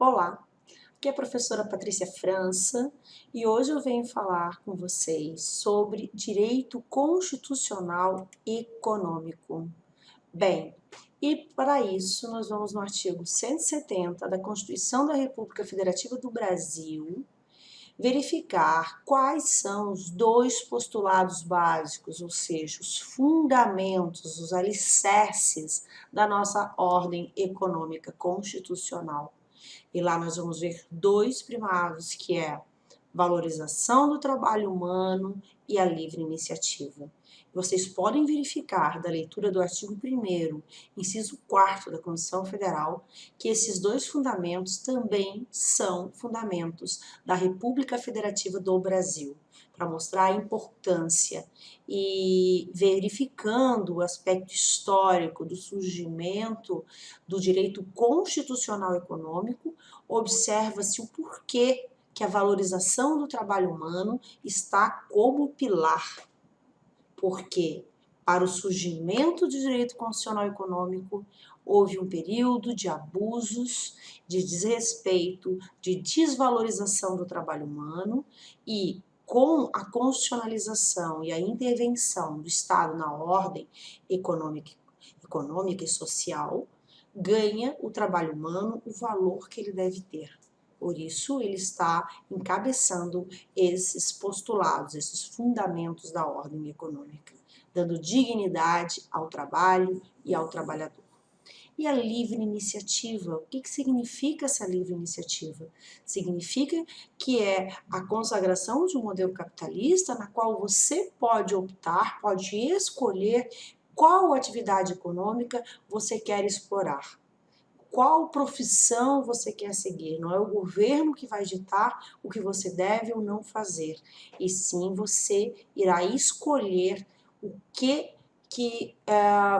Olá, aqui é a professora Patrícia França e hoje eu venho falar com vocês sobre direito constitucional econômico. Bem, e para isso nós vamos no artigo 170 da Constituição da República Federativa do Brasil verificar quais são os dois postulados básicos, ou seja, os fundamentos, os alicerces da nossa ordem econômica constitucional. E lá nós vamos ver dois primados, que é valorização do trabalho humano e a livre iniciativa. Vocês podem verificar da leitura do artigo 1º, inciso 4º da Constituição Federal, que esses dois fundamentos também são fundamentos da República Federativa do Brasil, para mostrar a importância e verificando o aspecto histórico do surgimento do direito constitucional econômico, observa-se o porquê que a valorização do trabalho humano está como pilar. Porque para o surgimento do direito constitucional econômico houve um período de abusos, de desrespeito, de desvalorização do trabalho humano e com a constitucionalização e a intervenção do Estado na ordem econômica e social, ganha o trabalho humano o valor que ele deve ter. Por isso, ele está encabeçando esses postulados, esses fundamentos da ordem econômica, dando dignidade ao trabalho e ao trabalhador. E a livre iniciativa, o que significa essa livre iniciativa? Significa que é a consagração de um modelo capitalista na qual você pode optar, pode escolher qual atividade econômica você quer explorar. Qual profissão você quer seguir? Não é o governo que vai ditar o que você deve ou não fazer, e sim você irá escolher o que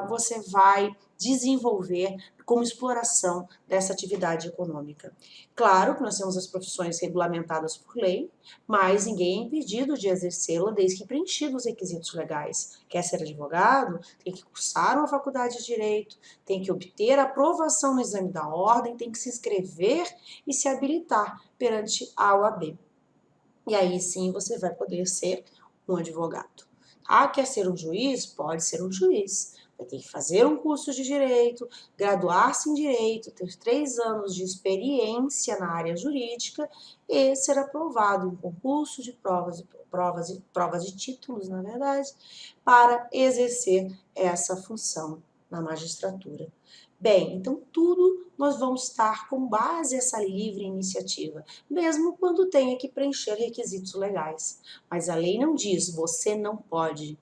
você vai desenvolver como exploração dessa atividade econômica. Claro que nós temos as profissões regulamentadas por lei, mas ninguém é impedido de exercê-la desde que preenchidos os requisitos legais. Quer ser advogado? Tem que cursar uma faculdade de direito, tem que obter aprovação no exame da ordem, tem que se inscrever e se habilitar perante a OAB. E aí sim você vai poder ser um advogado. Ah, quer ser um juiz? Pode ser um juiz. Vai ter que fazer um curso de direito, graduar-se em direito, ter 3 anos de experiência na área jurídica e ser aprovado em concurso de provas de títulos, na verdade, para exercer essa função na magistratura. Bem, então tudo nós vamos estar com base essa livre iniciativa, mesmo quando tenha que preencher requisitos legais. Mas a lei não diz, você não pode.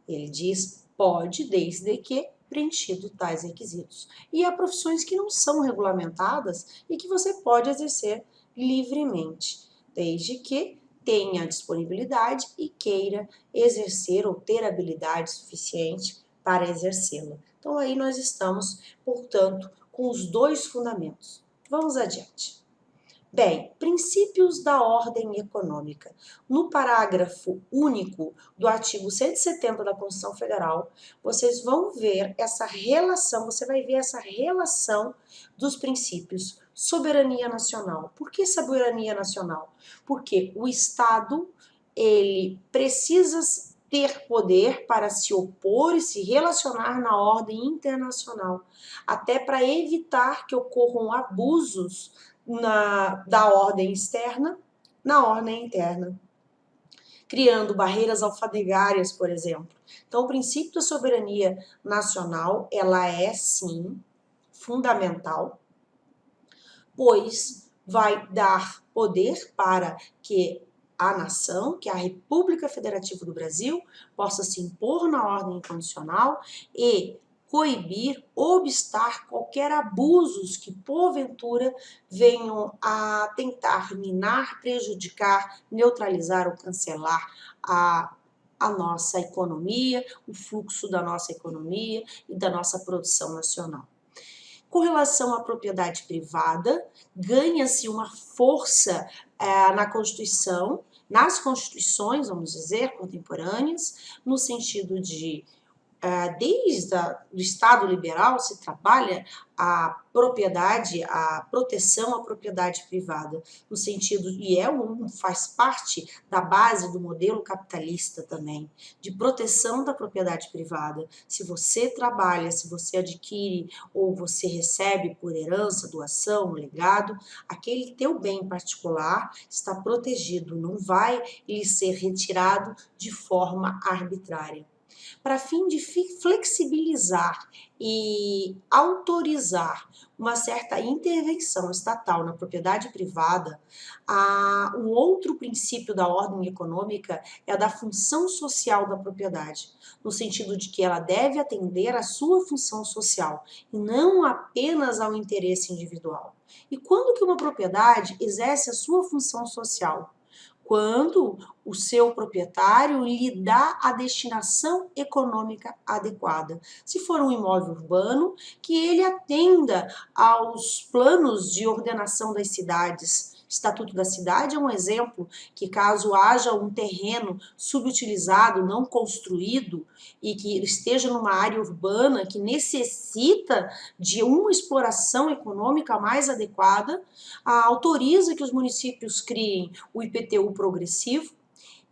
Ele diz, pode, desde que preenchido tais requisitos. E há profissões que não são regulamentadas e que você pode exercer livremente, desde que tenha disponibilidade e queira exercer ou ter habilidade suficiente para exercê-la. Então, aí nós estamos, portanto, com os dois fundamentos. Vamos adiante. Bem, princípios da ordem econômica. No parágrafo único do artigo 170 da Constituição Federal, vocês vão ver essa relação, você vai ver essa relação dos princípios. Soberania nacional. Por que soberania nacional? Porque o Estado, ele precisa ter poder para se opor e se relacionar na ordem internacional, até para evitar que ocorram abusos da ordem externa na ordem interna, criando barreiras alfandegárias, por exemplo. Então, o princípio da soberania nacional, ela é, sim, fundamental, pois vai dar poder para que a nação, que a República Federativa do Brasil, possa se impor na ordem incondicional e coibir, obstar qualquer abusos que, porventura, venham a tentar minar, prejudicar, neutralizar ou cancelar a nossa economia, o fluxo da nossa economia e da nossa produção nacional. Com relação à propriedade privada, ganha-se uma força na Constituição, nas constituições, vamos dizer, contemporâneas, no sentido de desde o Estado liberal se trabalha a propriedade, a proteção à propriedade privada, no sentido, e faz parte da base do modelo capitalista também, de proteção da propriedade privada. Se você trabalha, se você adquire ou você recebe por herança, doação, legado, aquele teu bem particular está protegido, não vai lhe ser retirado de forma arbitrária. Para fim de flexibilizar e autorizar uma certa intervenção estatal na propriedade privada, um outro princípio da ordem econômica é a da função social da propriedade, no sentido de que ela deve atender à sua função social e não apenas ao interesse individual. E quando que uma propriedade exerce a sua função social? Quando o seu proprietário lhe dá a destinação econômica adequada. Se for um imóvel urbano, que ele atenda aos planos de ordenação das cidades. Estatuto da cidade é um exemplo que, caso haja um terreno subutilizado, não construído, e que esteja numa área urbana que necessita de uma exploração econômica mais adequada, autoriza que os municípios criem o IPTU progressivo,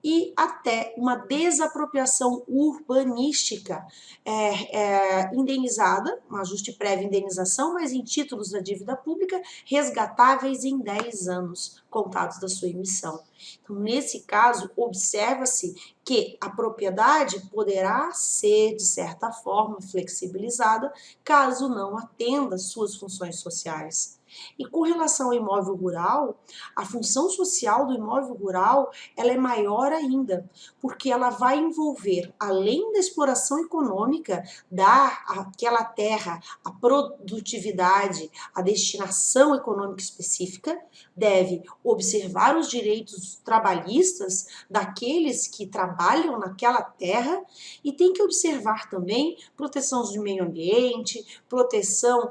e até uma desapropriação urbanística indenizada, um ajuste prévio indenização, mas em títulos da dívida pública resgatáveis em 10 anos contados da sua emissão. Então, nesse caso, observa-se que a propriedade poderá ser, de certa forma, flexibilizada, caso não atenda às suas funções sociais. E com relação ao imóvel rural, a função social do imóvel rural ela é maior ainda, porque ela vai envolver, além da exploração econômica, dar àquela terra a produtividade, a destinação econômica específica, deve observar os direitos trabalhistas daqueles que trabalham naquela terra e tem que observar também proteção do meio ambiente, proteção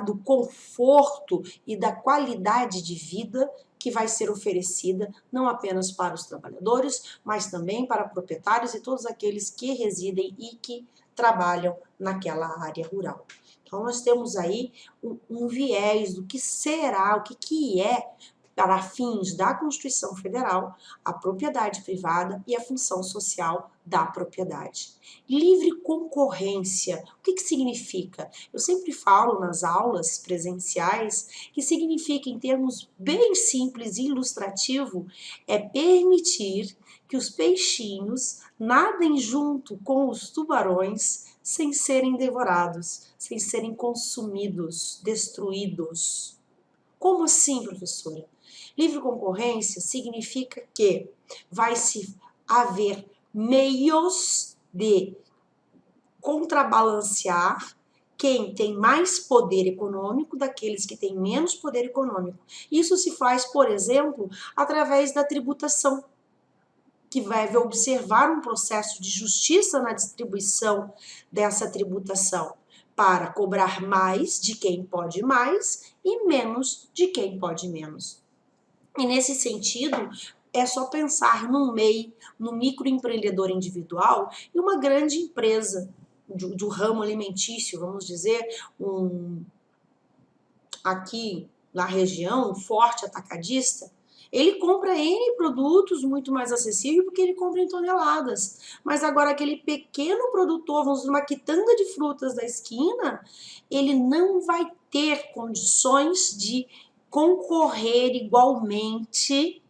do conforto e da qualidade de vida que vai ser oferecida não apenas para os trabalhadores, mas também para proprietários e todos aqueles que residem e que trabalham naquela área rural. Então, nós temos aí um viés do que será, o que é, para fins da Constituição Federal, a propriedade privada e a função social da propriedade. Livre concorrência, o que significa? Eu sempre falo nas aulas presenciais que significa, em termos bem simples e ilustrativo, é permitir que os peixinhos nadem junto com os tubarões sem serem devorados, sem serem consumidos, destruídos. Como assim, professora? Livre concorrência significa que vai se haver meios de contrabalancear quem tem mais poder econômico daqueles que têm menos poder econômico. Isso se faz, por exemplo, através da tributação, que vai observar um processo de justiça na distribuição dessa tributação, para cobrar mais de quem pode mais e menos de quem pode menos. E nesse sentido, é só pensar no MEI, no microempreendedor individual e uma grande empresa do ramo alimentício, vamos dizer, aqui na região, um forte atacadista. Ele compra N produtos muito mais acessível porque ele compra em toneladas. Mas agora aquele pequeno produtor, vamos dizer, uma quitanda de frutas da esquina, ele não vai ter condições de concorrer igualmente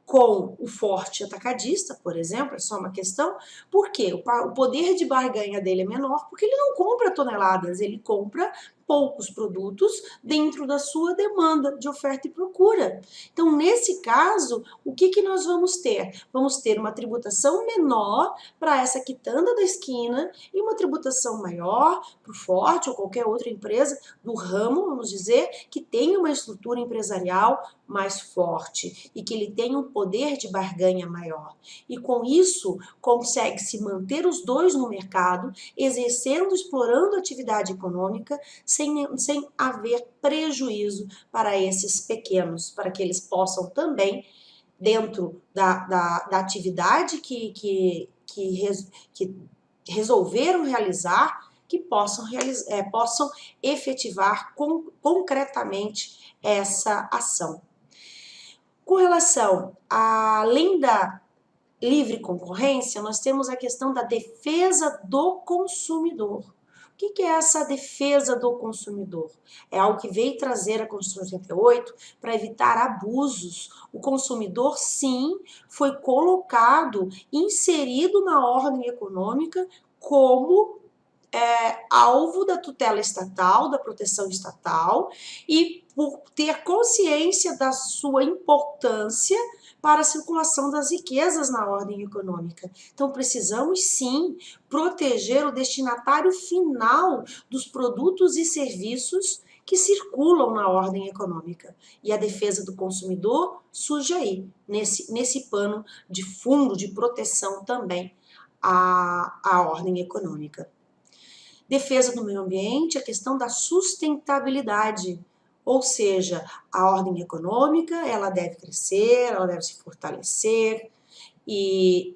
com o forte atacadista, por exemplo, é só uma questão, porque o poder de barganha dele é menor, porque ele não compra toneladas, ele compra poucos produtos dentro da sua demanda de oferta e procura. Então, nesse caso, o que nós vamos ter? Vamos ter uma tributação menor para essa quitanda da esquina e uma tributação maior para o forte ou qualquer outra empresa do ramo, vamos dizer, que tem uma estrutura empresarial mais forte e que ele tem um poder de barganha maior. E com isso, consegue-se manter os dois no mercado, exercendo, explorando a atividade econômica, sem haver prejuízo para esses pequenos, para que eles possam também, dentro da atividade que resolveram realizar, que possam efetivar concretamente essa ação. Com relação além da livre concorrência, nós temos a questão da defesa do consumidor. O que é essa defesa do consumidor? É algo que veio trazer a Constituição de 88 para evitar abusos. O consumidor, sim, foi colocado, inserido na ordem econômica como alvo da tutela estatal, da proteção estatal, e por ter consciência da sua importância para a circulação das riquezas na ordem econômica. Então, precisamos sim proteger o destinatário final dos produtos e serviços que circulam na ordem econômica. E a defesa do consumidor surge aí, nesse pano de fundo de proteção também à ordem econômica. Defesa do meio ambiente, a questão da sustentabilidade, ou seja, a ordem econômica, ela deve crescer, ela deve se fortalecer,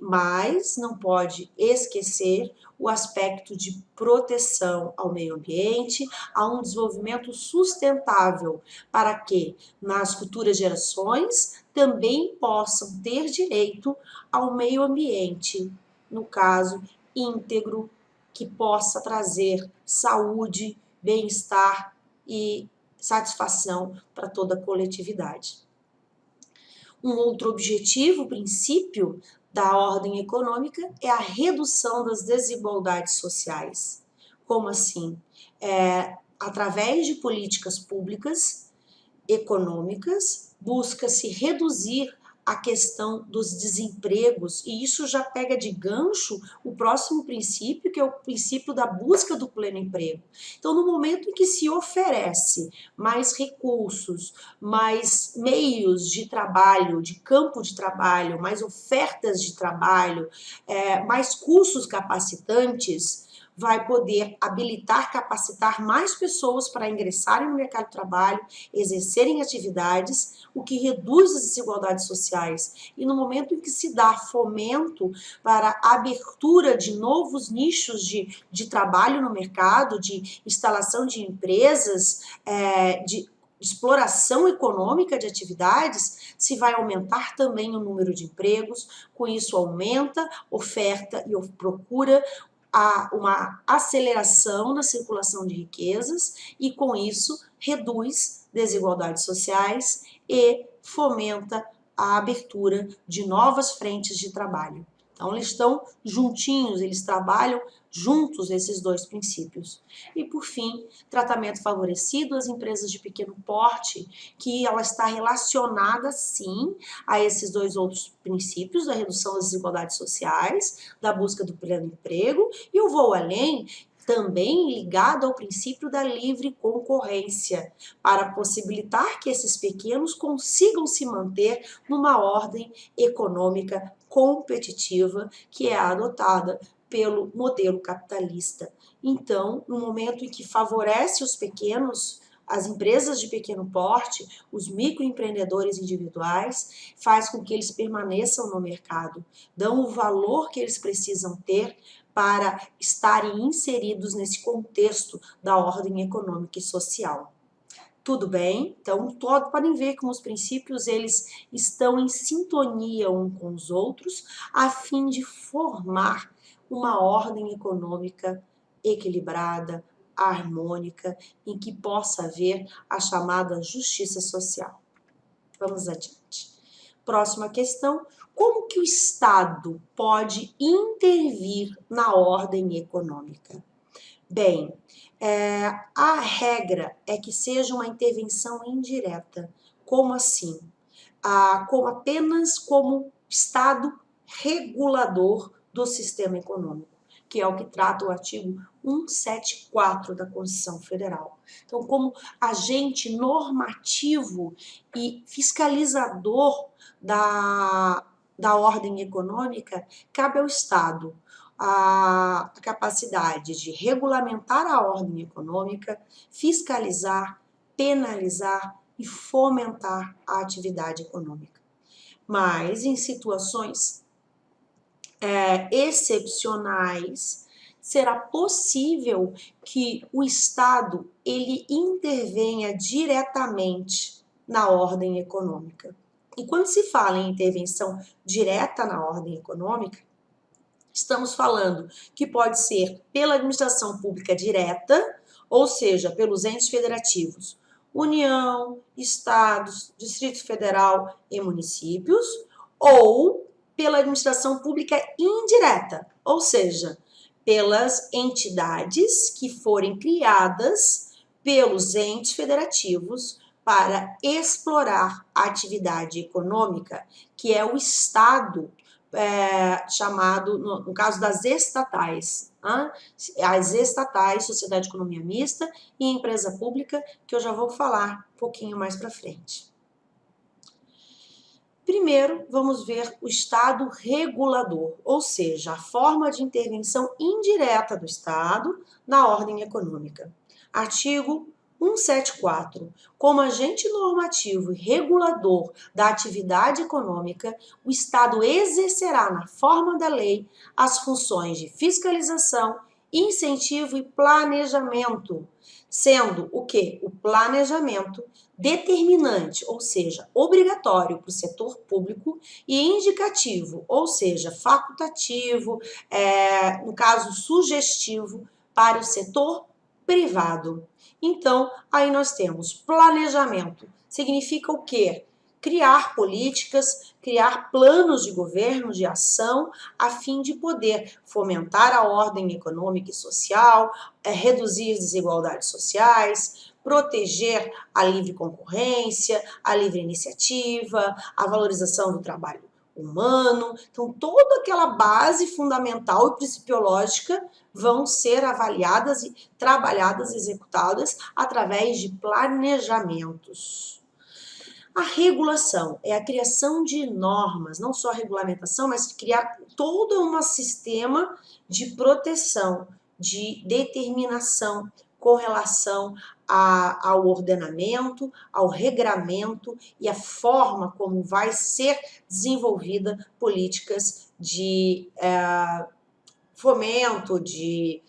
mas não pode esquecer o aspecto de proteção ao meio ambiente, a um desenvolvimento sustentável, para que nas futuras gerações também possam ter direito ao meio ambiente, no caso, íntegro, que possa trazer saúde, bem-estar e satisfação para toda a coletividade. Um outro objetivo, princípio da ordem econômica é a redução das desigualdades sociais. Como assim? Através de políticas públicas econômicas, busca-se reduzir a questão dos desempregos, e isso já pega de gancho o próximo princípio, que é o princípio da busca do pleno emprego. Então, no momento em que se oferece mais recursos, mais meios de trabalho, de campo de trabalho, mais ofertas de trabalho, mais cursos capacitantes, vai poder habilitar, capacitar mais pessoas para ingressarem no mercado de trabalho, exercerem atividades, o que reduz as desigualdades sociais. E no momento em que se dá fomento para a abertura de novos nichos de trabalho no mercado, de instalação de empresas, de exploração econômica de atividades, se vai aumentar também o número de empregos, com isso aumenta oferta e procura, há uma aceleração na circulação de riquezas e, com isso, reduz desigualdades sociais e fomenta a abertura de novas frentes de trabalho. Então, eles estão juntinhos, eles trabalham juntos esses dois princípios. E, por fim, tratamento favorecido às empresas de pequeno porte, que ela está relacionada, sim, a esses dois outros princípios, da redução das desigualdades sociais, da busca do pleno emprego, e eu vou além, também ligado ao princípio da livre concorrência, para possibilitar que esses pequenos consigam se manter numa ordem econômica competitiva que é adotada pelo modelo capitalista. Então, no momento em que favorece os pequenos, as empresas de pequeno porte, os microempreendedores individuais, faz com que eles permaneçam no mercado, dão o valor que eles precisam ter para estarem inseridos nesse contexto da ordem econômica e social. Tudo bem? Então, podem ver como os princípios eles estão em sintonia uns com os outros, a fim de formar uma ordem econômica equilibrada, harmônica, em que possa haver a chamada justiça social. Vamos adiante. Próxima questão: como que o Estado pode intervir na ordem econômica? Bem, a regra é que seja uma intervenção indireta. Como assim? Apenas como Estado regulador do sistema econômico, que é o que trata o artigo 174 da Constituição Federal. Então, como agente normativo e fiscalizador da ordem econômica, cabe ao Estado a capacidade de regulamentar a ordem econômica, fiscalizar, penalizar e fomentar a atividade econômica. Mas em situações excepcionais, será possível que o Estado ele intervenha diretamente na ordem econômica. E quando se fala em intervenção direta na ordem econômica, estamos falando que pode ser pela administração pública direta, ou seja, pelos entes federativos, União, Estados, Distrito Federal e municípios, ou pela administração pública indireta, ou seja, pelas entidades que forem criadas pelos entes federativos para explorar a atividade econômica, que é o Estado, chamado, no caso das estatais, as estatais, Sociedade de Economia Mista e Empresa Pública, que eu já vou falar um pouquinho mais para frente. Primeiro, vamos ver o Estado regulador, ou seja, a forma de intervenção indireta do Estado na ordem econômica. Artigo 174. Como agente normativo e regulador da atividade econômica, o Estado exercerá, na forma da lei, as funções de fiscalização, incentivo e planejamento, sendo o quê? O planejamento determinante, ou seja, obrigatório para o setor público, e indicativo, ou seja, facultativo, no caso sugestivo, para o setor privado. Então, aí nós temos planejamento. Significa o quê? Criar políticas, criar planos de governo, de ação, a fim de poder fomentar a ordem econômica e social, reduzir desigualdades sociais, proteger a livre concorrência, a livre iniciativa, a valorização do trabalho humano. Então, toda aquela base fundamental e principiológica vão ser avaliadas e trabalhadas, executadas através de planejamentos. A regulação é a criação de normas, não só a regulamentação, mas criar todo um sistema de proteção, de determinação com relação ao ordenamento, ao regramento e a forma como vai ser desenvolvida políticas de fomento, de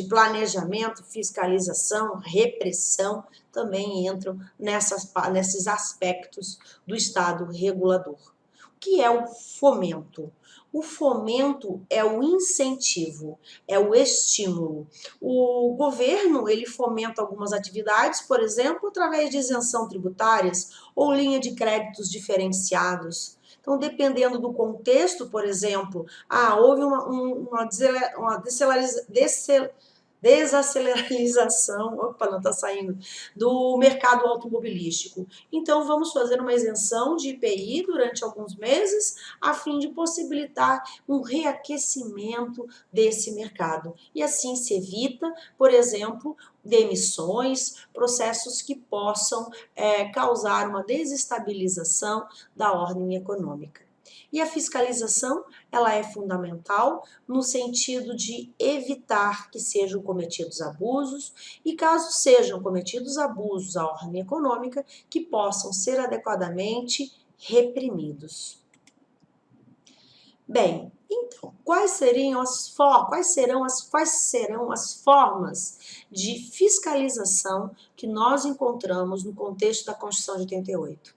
planejamento, fiscalização, repressão, também entram nesses aspectos do Estado regulador. O que é o fomento? O fomento é o incentivo, é o estímulo. O governo, ele fomenta algumas atividades, por exemplo, através de isenção tributárias ou linha de créditos diferenciados. Então, dependendo do contexto, por exemplo, houve uma desaceleração, opa, não está saindo, do mercado automobilístico. Então, vamos fazer uma isenção de IPI durante alguns meses, a fim de possibilitar um reaquecimento desse mercado. E assim se evita, por exemplo, demissões, processos que possam causar uma desestabilização da ordem econômica. E a fiscalização, ela é fundamental no sentido de evitar que sejam cometidos abusos e, caso sejam cometidos abusos à ordem econômica, que possam ser adequadamente reprimidos. Bem, então, quais serão as formas de fiscalização que nós encontramos no contexto da Constituição de 88?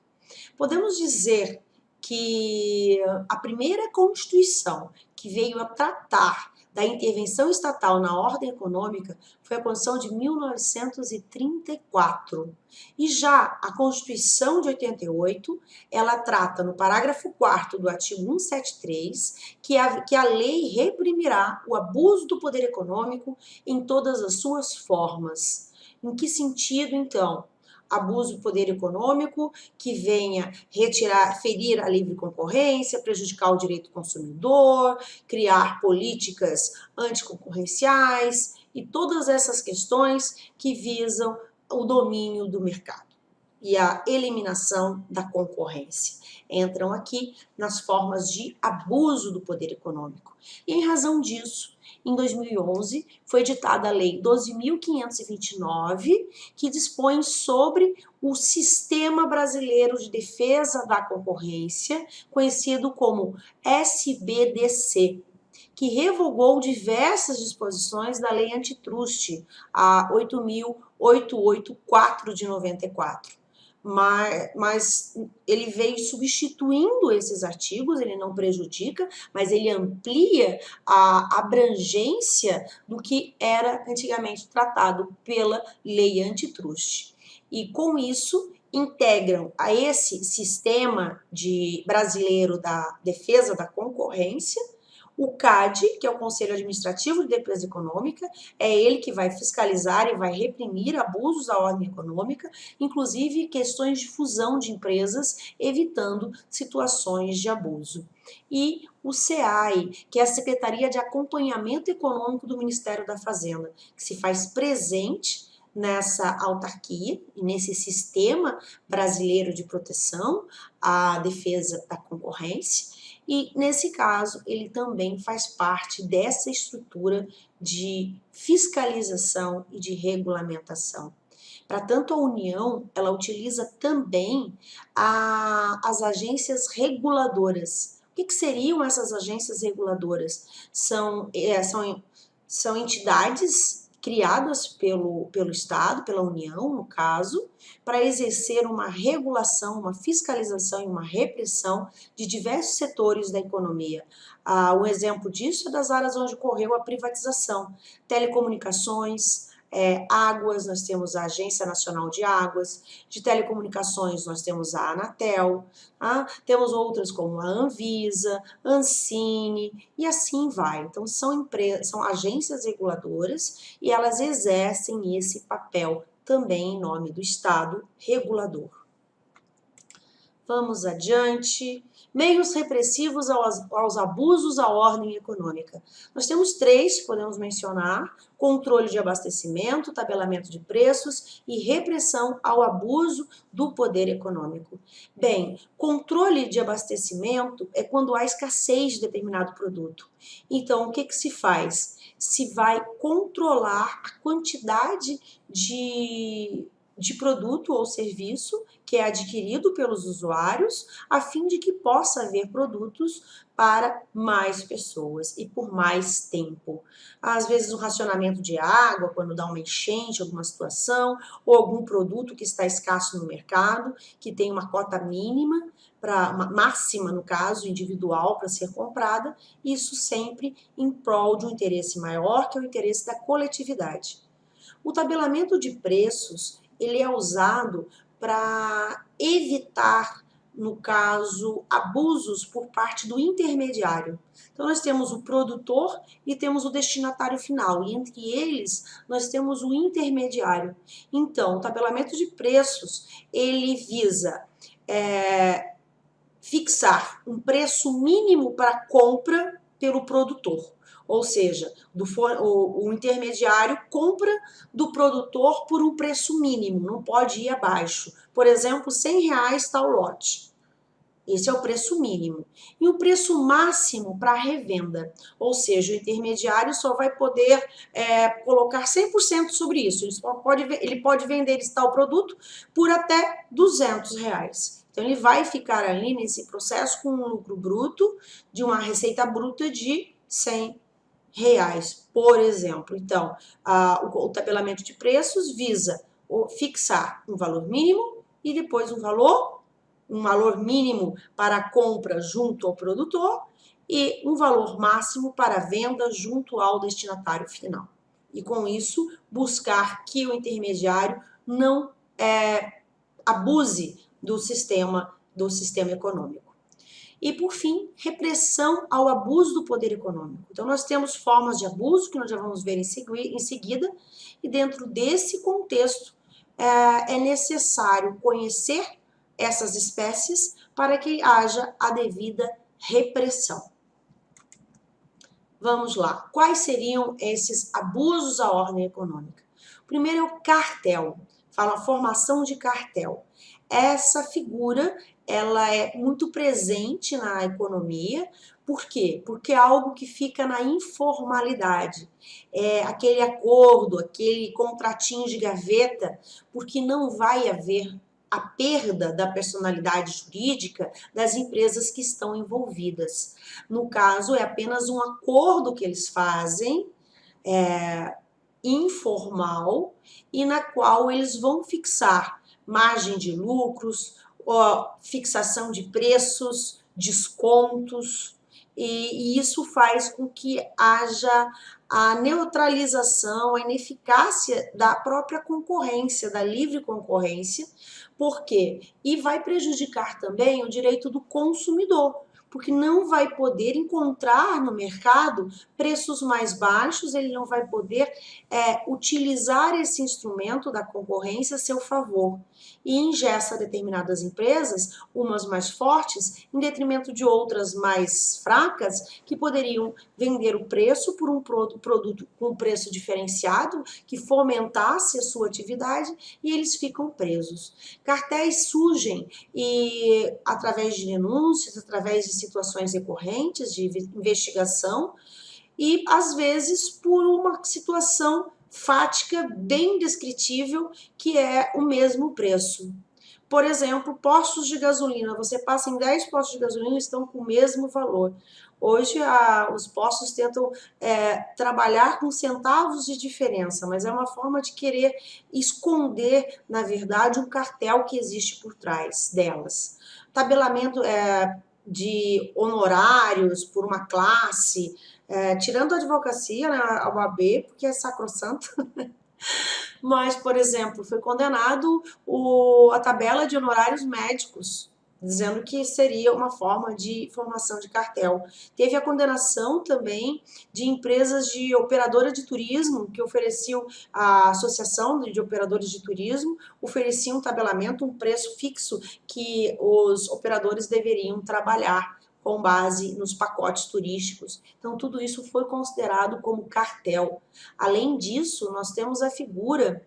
Podemos dizer que a primeira Constituição que veio a tratar da intervenção estatal na ordem econômica foi a Constituição de 1934. E já a Constituição de 88, ela trata no parágrafo 4º do artigo 173 que a lei reprimirá o abuso do poder econômico em todas as suas formas. Em que sentido, então? Abuso do poder econômico que venha ferir a livre concorrência, prejudicar o direito do consumidor, criar políticas anticoncorrenciais e todas essas questões que visam o domínio do mercado e a eliminação da concorrência. Entram aqui nas formas de abuso do poder econômico. E em razão disso, em 2011, foi editada a Lei 12.529, que dispõe sobre o Sistema Brasileiro de Defesa da Concorrência, conhecido como SBDC, que revogou diversas disposições da Lei Antitruste, a 8.884 de 94. Mas ele veio substituindo esses artigos, ele não prejudica, mas ele amplia a abrangência do que era antigamente tratado pela Lei Antitruste. E com isso integram a esse sistema brasileiro da defesa da concorrência o CAD, que é o Conselho Administrativo de Defesa Econômica, é ele que vai fiscalizar e vai reprimir abusos à ordem econômica, inclusive questões de fusão de empresas, evitando situações de abuso. E o SEAI, que é a Secretaria de Acompanhamento Econômico do Ministério da Fazenda, que se faz presente nessa autarquia e nesse sistema brasileiro de proteção à defesa da concorrência. E, nesse caso, ele também faz parte dessa estrutura de fiscalização e de regulamentação. Para tanto, a União, ela utiliza também as agências reguladoras. O que seriam essas agências reguladoras? São entidades criadas pelo Estado, pela União, no caso, para exercer uma regulação, uma fiscalização e uma repressão de diversos setores da economia. Um exemplo disso é das áreas onde ocorreu a privatização, telecomunicações, águas, nós temos a Agência Nacional de Águas, de telecomunicações nós temos a Anatel, temos outras como a Anvisa, Ancine e assim vai. Então são agências reguladoras e elas exercem esse papel também em nome do Estado regulador. Vamos adiante. Meios repressivos aos abusos à ordem econômica. Nós temos 3, podemos mencionar: controle de abastecimento, tabelamento de preços e repressão ao abuso do poder econômico. Bem, controle de abastecimento é quando há escassez de determinado produto. Então, o que se faz? Se vai controlar a quantidade de produto ou serviço que é adquirido pelos usuários, a fim de que possa haver produtos para mais pessoas e por mais tempo. Às vezes o racionamento de água, quando dá uma enchente, alguma situação, ou algum produto que está escasso no mercado, que tem uma cota mínima, uma máxima no caso, individual para ser comprada, isso sempre em prol de um interesse maior, que é o interesse da coletividade. O tabelamento de preços, ele é usado para evitar, no caso, abusos por parte do intermediário. Então, nós temos o produtor e temos o destinatário final, e entre eles nós temos o intermediário. Então, o tabelamento de preços, ele visa fixar um preço mínimo para compra pelo produtor. Ou seja, o intermediário compra do produtor por um preço mínimo, não pode ir abaixo. Por exemplo, R$100 está o lote. Esse é o preço mínimo. E o preço máximo para revenda, ou seja, o intermediário só vai poder colocar 100% sobre isso. Ele pode vender esse tal produto por até R$200. Então, ele vai ficar ali nesse processo com um lucro bruto de uma receita bruta de R$100, por exemplo. Então, o tabelamento de preços visa fixar um valor mínimo e depois um valor mínimo para a compra junto ao produtor e um valor máximo para a venda junto ao destinatário final. E com isso, buscar que o intermediário não abuse do sistema econômico. E, por fim, repressão ao abuso do poder econômico. Então, nós temos formas de abuso, que nós já vamos ver em seguida, e dentro desse contexto é necessário conhecer essas espécies para que haja a devida repressão. Vamos lá. Quais seriam esses abusos à ordem econômica? O primeiro é o cartel. Fala formação de cartel. Essa figura, ela é muito presente na economia. Por quê? Porque é algo que fica na informalidade. É aquele acordo, aquele contratinho de gaveta, porque não vai haver a perda da personalidade jurídica das empresas que estão envolvidas. No caso, é apenas um acordo que eles fazem, informal, e na qual eles vão fixar margem de lucros, fixação de preços, descontos, e isso faz com que haja a neutralização, a ineficácia da própria concorrência, da livre concorrência. Por quê? E vai prejudicar também o direito do consumidor, porque não vai poder encontrar no mercado preços mais baixos, ele não vai poder utilizar esse instrumento da concorrência a seu favor. E engessa determinadas empresas, umas mais fortes, em detrimento de outras mais fracas, que poderiam vender o preço por um produto com preço diferenciado, que fomentasse a sua atividade, e eles ficam presos. Cartéis surgem e, através de denúncias, através de situações recorrentes de investigação, e às vezes por uma situação fática bem descritível, que é o mesmo preço. Por exemplo, postos de gasolina. Você passa em 10 postos de gasolina e estão com o mesmo valor. Hoje, os postos tentam trabalhar com centavos de diferença, mas é uma forma de querer esconder, na verdade, um cartel que existe por trás delas. Tabelamento de honorários por uma classe, tirando a advocacia, né, a OAB, porque é sacrossanto. Mas, por exemplo, foi condenado a tabela de honorários médicos, dizendo que seria uma forma de formação de cartel. Teve a condenação também de empresas de operadora de turismo, que ofereciam, a Associação de Operadores de Turismo, oferecia um tabelamento, um preço fixo que os operadores deveriam trabalhar com base nos pacotes turísticos. Então, tudo isso foi considerado como cartel. Além disso, nós temos a figura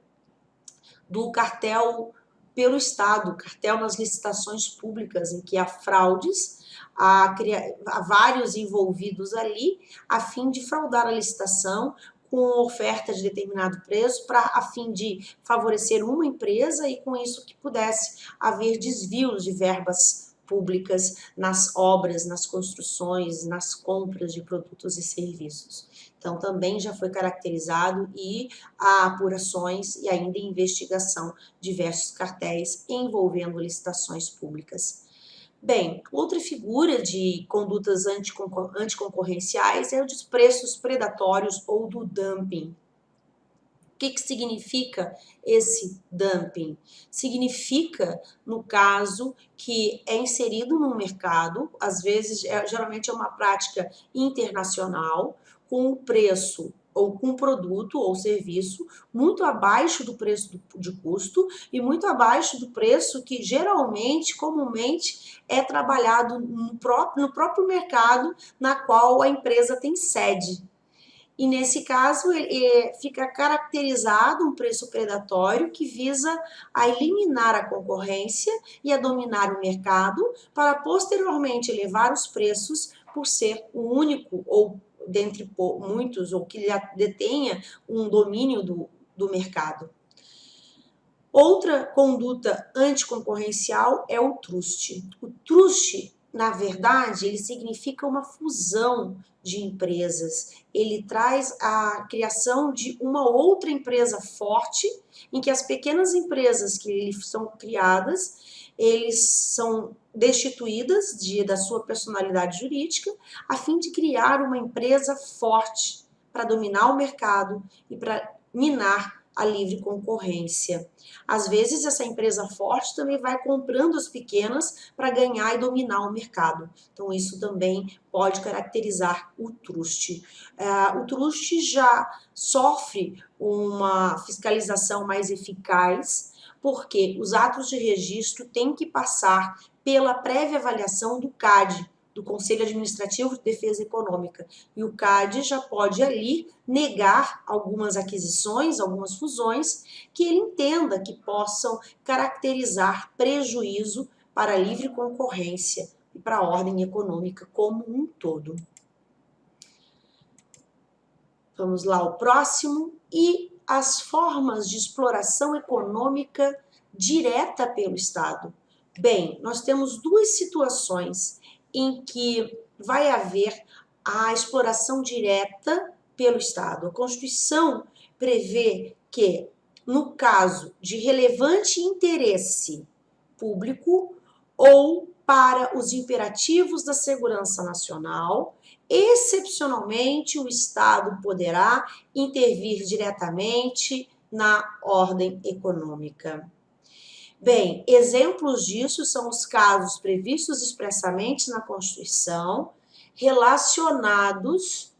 do cartel pelo Estado, cartel nas licitações públicas, em que há fraudes, há vários envolvidos ali, a fim de fraudar a licitação, com oferta de determinado preço, a fim de favorecer uma empresa e com isso que pudesse haver desvios de verbas públicas nas obras, nas construções, nas compras de produtos e serviços. Então, também já foi caracterizado e há apurações e ainda investigação de diversos cartéis envolvendo licitações públicas. Bem, outra figura de condutas anticoncorrenciais é o dos preços predatórios ou do dumping. O que significa esse dumping? Significa, no caso, que é inserido no mercado, às vezes, geralmente é uma prática internacional, com um preço ou com um produto ou serviço muito abaixo do preço de custo e muito abaixo do preço que geralmente, comumente, é trabalhado no próprio mercado na qual a empresa tem sede. E nesse caso, fica caracterizado um preço predatório que visa a eliminar a concorrência e a dominar o mercado para posteriormente elevar os preços por ser o único ou dentre muitos ou que detenha um domínio do mercado. Outra conduta anticoncorrencial é o truste. O truste, na verdade, ele significa uma fusão de empresas. Ele traz a criação de uma outra empresa forte, em que as pequenas empresas que são criadas, eles são destituídas da sua personalidade jurídica, a fim de criar uma empresa forte para dominar o mercado e para minar a livre concorrência. Às vezes, essa empresa forte também vai comprando as pequenas para ganhar e dominar o mercado. Então, isso também pode caracterizar o truste. O truste já sofre uma fiscalização mais eficaz, porque os atos de registro têm que passar pela prévia avaliação do CAD, do Conselho Administrativo de Defesa Econômica. E o CAD já pode ali negar algumas aquisições, algumas fusões, que ele entenda que possam caracterizar prejuízo para a livre concorrência e para a ordem econômica como um todo. Vamos lá, o próximo. E as formas de exploração econômica direta pelo Estado? Bem, nós temos duas situações em que vai haver a exploração direta pelo Estado. A Constituição prevê que, no caso de relevante interesse público ou para os imperativos da segurança nacional, excepcionalmente o Estado poderá intervir diretamente na ordem econômica. Bem, exemplos disso são os casos previstos expressamente na Constituição, relacionados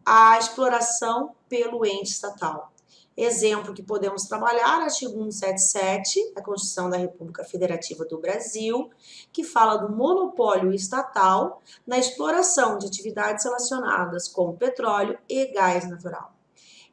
à exploração pelo ente estatal. Exemplo que podemos trabalhar, artigo 177 da Constituição da República Federativa do Brasil, que fala do monopólio estatal na exploração de atividades relacionadas com petróleo e gás natural.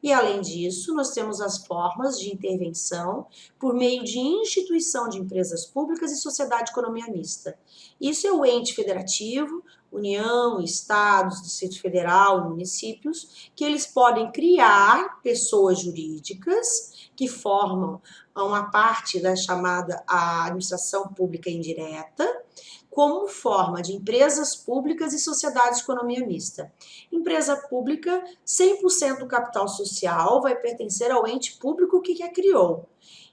E, além disso, nós temos as formas de intervenção por meio de instituição de empresas públicas e sociedade de economia mista. Isso é o ente federativo, União, Estados, Distrito Federal, municípios, que eles podem criar pessoas jurídicas que formam uma parte da chamada administração pública indireta, como forma de empresas públicas e sociedades de economia mista. Empresa pública, 100% do capital social vai pertencer ao ente público que a criou.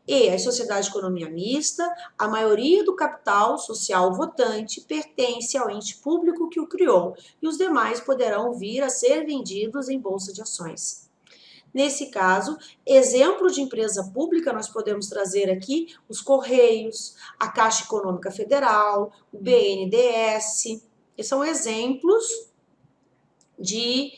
E a sociedade de economia mista, a maioria do capital social votante pertence ao ente público que o criou, e os demais poderão vir a ser vendidos em bolsa de ações. Nesse caso, exemplo de empresa pública, nós podemos trazer aqui os Correios, a Caixa Econômica Federal, o BNDES, que são exemplos de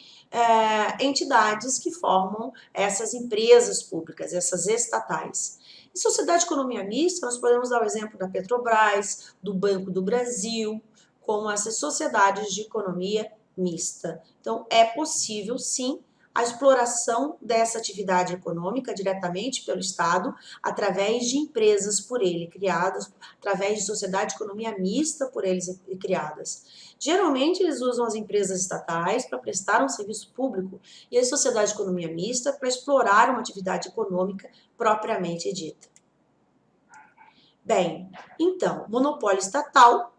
entidades que formam essas empresas públicas, essas estatais. Em sociedade de economia mista, nós podemos dar o exemplo da Petrobras, do Banco do Brasil, como essas sociedades de economia mista. Então, é possível, sim, a exploração dessa atividade econômica diretamente pelo Estado, através de empresas por ele criadas, através de sociedade de economia mista por eles criadas. Geralmente, eles usam as empresas estatais para prestar um serviço público e a sociedade de economia mista para explorar uma atividade econômica propriamente dita. Bem, então, monopólio estatal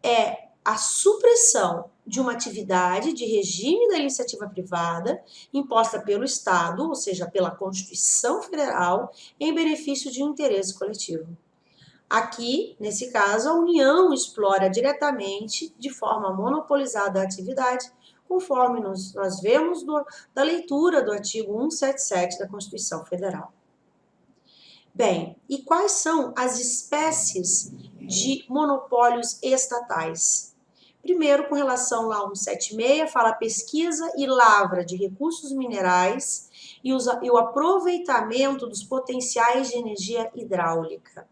é a supressão de uma atividade de regime da iniciativa privada imposta pelo Estado, ou seja, pela Constituição Federal, em benefício de um interesse coletivo. Aqui, nesse caso, a União explora diretamente, de forma monopolizada, a atividade, conforme nós vemos da leitura do artigo 177 da Constituição Federal. Bem, e quais são as espécies de monopólios estatais? Primeiro, com relação lá ao 176, fala pesquisa e lavra de recursos minerais e o aproveitamento dos potenciais de energia hidráulica.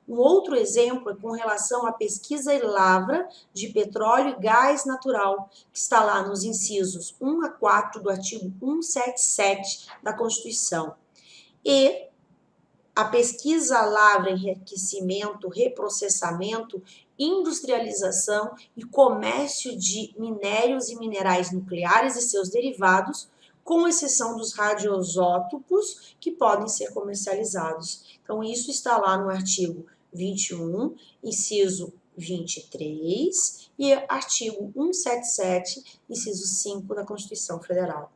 Um outro exemplo é com relação à pesquisa e lavra de petróleo e gás natural, que está lá nos incisos 1 a 4 do artigo 177 da Constituição. E a pesquisa, lavra, enriquecimento, reprocessamento, industrialização e comércio de minérios e minerais nucleares e seus derivados, com exceção dos radioisótopos que podem ser comercializados. Então, isso está lá no artigo 21, inciso 23 e artigo 177, inciso 5 da Constituição Federal.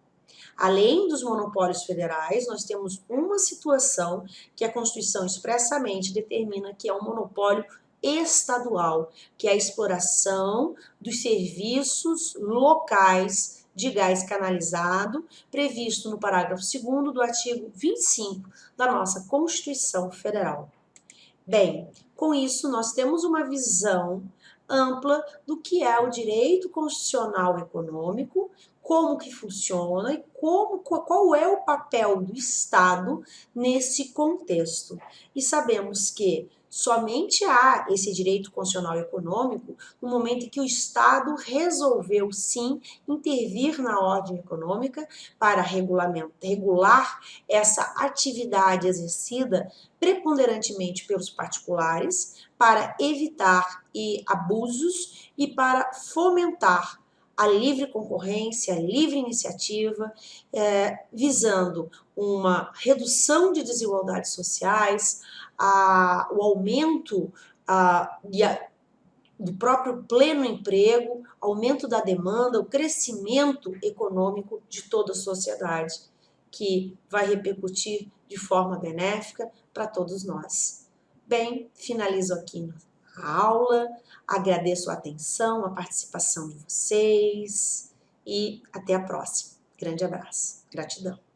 Além dos monopólios federais, nós temos uma situação que a Constituição expressamente determina que é um monopólio estadual, que é a exploração dos serviços locais de gás canalizado, previsto no parágrafo 2º do artigo 25 da nossa Constituição Federal. Bem, com isso nós temos uma visão ampla do que é o direito constitucional econômico, como que funciona e qual é o papel do Estado nesse contexto. E sabemos que somente há esse direito constitucional econômico no momento em que o Estado resolveu, sim, intervir na ordem econômica para regular essa atividade exercida preponderantemente pelos particulares, para evitar abusos e para fomentar a livre concorrência, a livre iniciativa, visando uma redução de desigualdades sociais, o aumento do próprio pleno emprego, aumento da demanda, o crescimento econômico de toda a sociedade, que vai repercutir de forma benéfica para todos nós. Bem, finalizo aqui a aula, agradeço a atenção, a participação de vocês e até a próxima. Grande abraço. Gratidão.